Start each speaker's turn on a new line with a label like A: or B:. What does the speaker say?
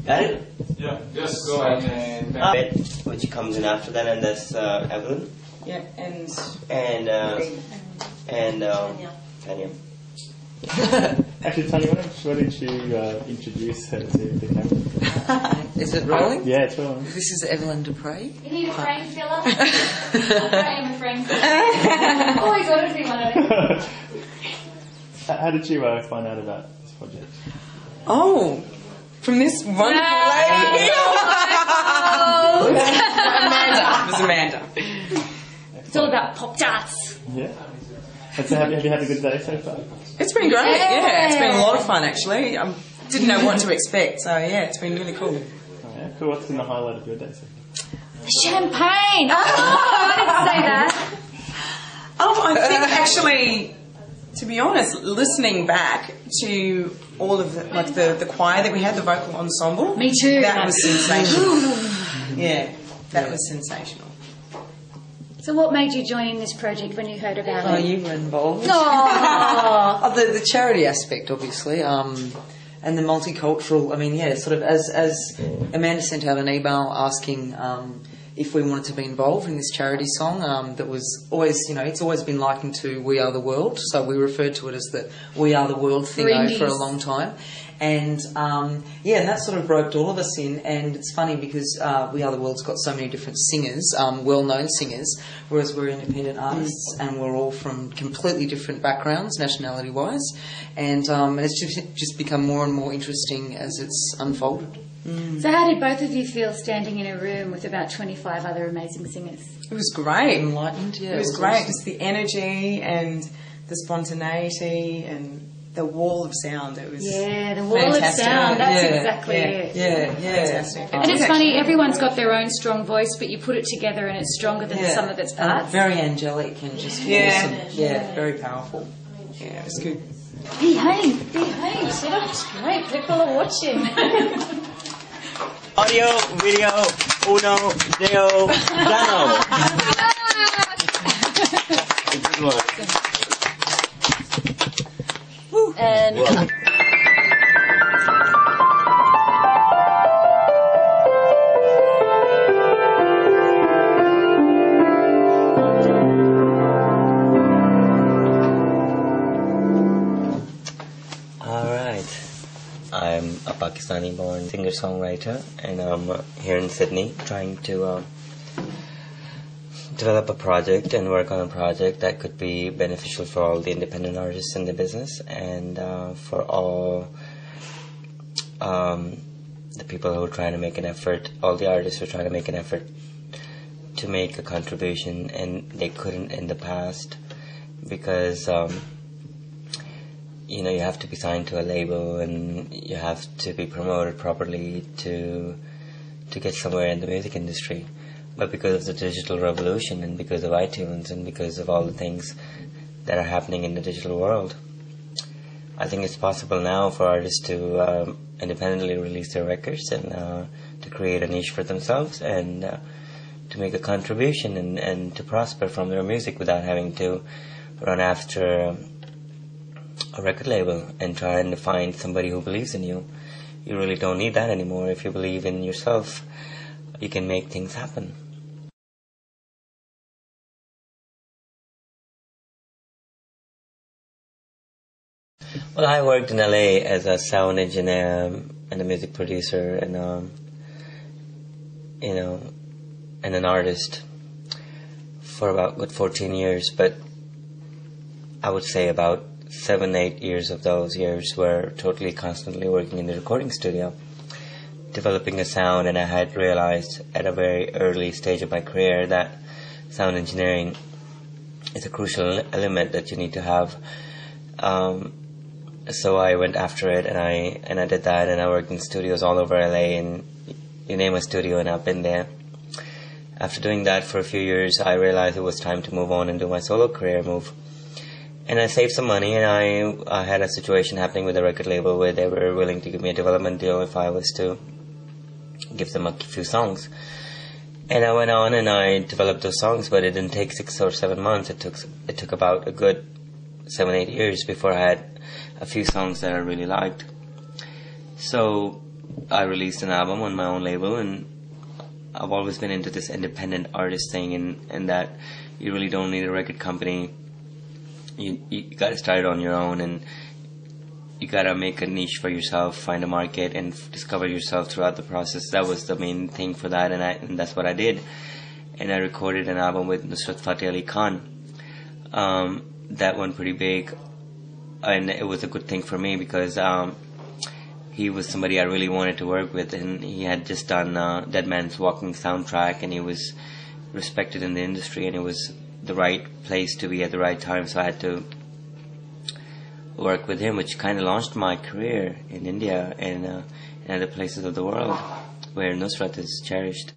A: Got it?
B: Yeah, just go and
A: which comes in after that, and that's Evelyn.
C: Yeah, and
A: Tanya.
D: Actually, Tanya, why don't you introduce her to the camera?
E: Is it rolling?
D: Yeah, it's rolling.
E: This is Evelyn Dupre.
F: You need a frame filler? I am a frame filler. Always wanted to be one of them.
D: How did you find out about this project?
E: Oh, from this wonderful lady. Amanda. It was Amanda.
F: It's all about pop darts.
D: Yeah. And so have you had a good day so far?
E: It's been great, yeah. It's been a lot of fun, actually. I didn't know what to expect, so yeah, it's been really cool.
D: Oh, yeah. Cool. What's been the highlight of your day so far?
F: Champagne! Oh, I didn't say that.
E: I think actually, to be honest, listening back to all of the choir that we had, the vocal ensemble.
F: Me too.
E: That was sensational. Yeah, that was sensational.
F: So what made you join in this project when you heard about
E: Oh,
F: it?
E: you were involved.
F: Oh,
E: The charity aspect, obviously, and the multicultural. I mean, yeah, sort of as Amanda sent out an email asking if we wanted to be involved in this charity song. That was always, it's always been likened to "We Are the World," so we referred to it as the "We Are the World" thing for a long time. And and that sort of roped all of us in. And it's funny because We Are the World's got so many different singers, well-known singers, whereas we're independent artists and we're all from completely different backgrounds, nationality-wise. And it's just become more and more interesting as it's unfolded.
F: so how did both of you feel standing in a room with about 25 other amazing singers?
E: It was great.
G: Enlightened, yeah.
E: It was great.
G: Awesome.
E: Just the energy and the spontaneity and the wall of sound. It was
F: Yeah, the wall
E: fantastic.
F: of sound, that's
E: Yeah,
F: exactly it.
E: Yeah.
G: Fantastic.
F: And it's funny, everyone's got their own strong voice, but you put it together and it's stronger than the sum of its parts.
G: Very angelic and just awesome. Yeah, very powerful.
E: Yeah, it was good.
F: Behave, sit up straight, people are watching.
A: Audio, video, uno, deo, dano. Good work.
F: And
A: I'm a Pakistani-born singer-songwriter, and I'm here in Sydney trying to develop a project and work on a project that could be beneficial for all the independent artists in the business and for all the people who are trying to make an effort, all the artists who are trying to make an effort to make a contribution, and they couldn't in the past because you have to be signed to a label and you have to be promoted properly to get somewhere in the music industry. But because of the digital revolution and because of iTunes and because of all the things that are happening in the digital world, I think it's possible now for artists to independently release their records and to create a niche for themselves and to make a contribution and to prosper from their music without having to run after a record label and trying to find somebody who believes in you. You really don't need that anymore. If you believe in yourself, you can make things happen. Well, I worked in LA as a sound engineer and a music producer and and an artist for about good 14 years, but I would say about 7-8 years of those years were totally constantly working in the recording studio, developing a sound, and I had realized at a very early stage of my career that sound engineering is a crucial element that you need to have. So I went after it, and I did that, and I worked in studios all over LA, and you name a studio and I've been there. After doing that for a few years, I realized it was time to move on and do my solo career move. And I saved some money, and I had a situation happening with a record label where they were willing to give me a development deal if I was to give them a few songs. And I went on and I developed those songs, but it didn't take 6 or 7 months. It took about a good 7-8 years before I had a few songs that I really liked. So I released an album on my own label, and I've always been into this independent artist thing, and that you really don't need a record company. You got to start on your own, and you got to make a niche for yourself, find a market, and discover yourself throughout the process. That was the main thing for that, and that's what I did. And I recorded an album with Nusrat Fateh Ali Khan. That went pretty big, and it was a good thing for me because he was somebody I really wanted to work with, and he had just done Dead Man's Walking soundtrack, and he was respected in the industry, and it was the right place to be at the right time, so I had to work with him, which kind of launched my career in India and in other places of the world where Nusrat is cherished.